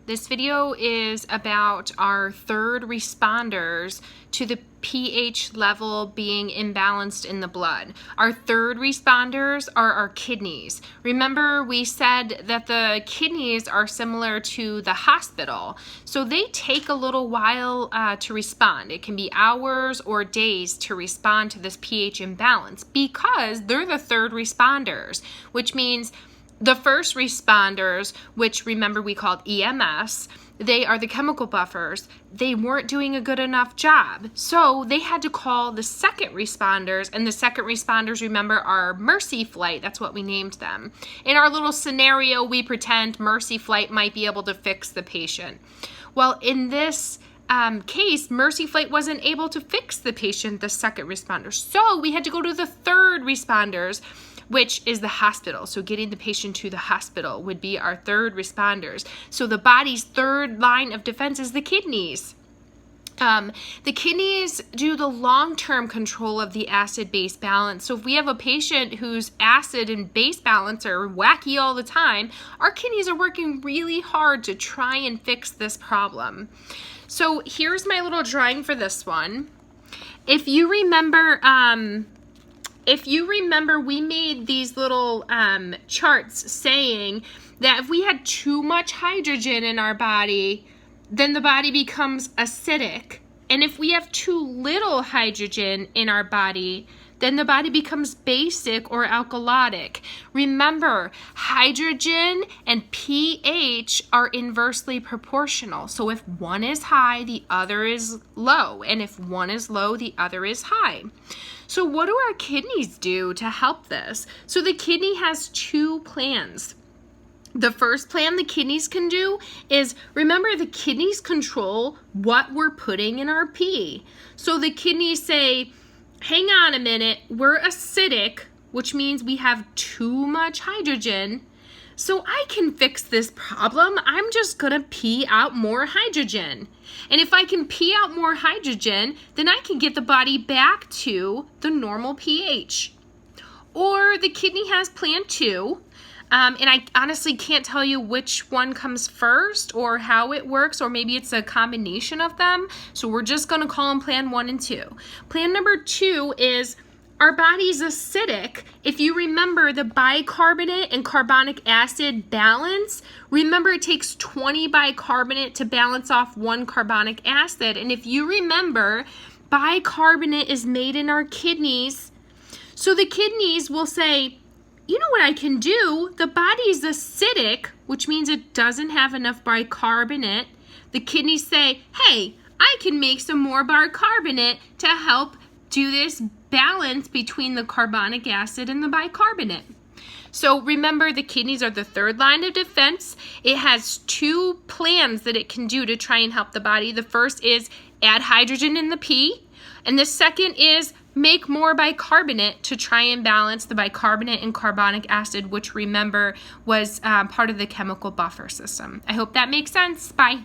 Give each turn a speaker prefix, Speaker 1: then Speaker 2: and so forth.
Speaker 1: This video is about our third responders to the pH level being imbalanced in the blood. Our third responders are our kidneys. Remember, we said that the kidneys are similar to the hospital, so they take a little while to respond. It can be hours or days to respond to this pH imbalance because they're the third responders, which means the first responders, which remember we called EMS, they are the chemical buffers. They weren't doing a good enough job. So they had to call the second responders, and the second responders, remember, are Mercy Flight. That's what we named them. In our little scenario, we pretend Mercy Flight might be able to fix the patient. Well, in this case, Mercy Flight wasn't able to fix the patient, the second responder. So we had to go to the third responders, which is the hospital. So getting the patient to the hospital would be our third responders. So the body's third line of defense is the kidneys. The kidneys do the long-term control of the acid-base balance. So if we have a patient whose acid and base balance are wacky all the time, our kidneys are working really hard to try and fix this problem. So here's my little drawing for this one. If you remember, we made these little charts saying that if we had too much hydrogen in our body, then the body becomes acidic. And if we have too little hydrogen in our body, then the body becomes basic or alkalotic. Remember, hydrogen and pH are inversely proportional. So if one is high, the other is low. And if one is low, the other is high. So what do our kidneys do to help this? So the kidney has two plans. The first plan the kidneys can do is, remember, the kidneys control what we're putting in our pee. So the kidneys say, hang on a minute, we're acidic, which means we have too much hydrogen. So I can fix this problem. I'm just gonna pee out more hydrogen. And if I can pee out more hydrogen, then I can get the body back to the normal pH. Or the kidney has plan 2. And I honestly can't tell you which one comes first or how it works, or maybe it's a combination of them. So we're just going to call them plan 1 and 2. Plan number 2 is our body's acidic. If you remember the bicarbonate and carbonic acid balance, remember it takes 20 bicarbonate to balance off 1 carbonic acid. And if you remember, bicarbonate is made in our kidneys. So the kidneys will say, you know what I can do? The body's acidic, which means it doesn't have enough bicarbonate. The kidneys say, hey, I can make some more bicarbonate to help do this balance between the carbonic acid and the bicarbonate. So remember, the kidneys are the third line of defense. It has 2 plans that it can do to try and help the body. The first is add hydrogen in the pee, and the second is make more bicarbonate to try and balance the bicarbonate and carbonic acid, which remember was part of the chemical buffer system. I hope that makes sense. Bye.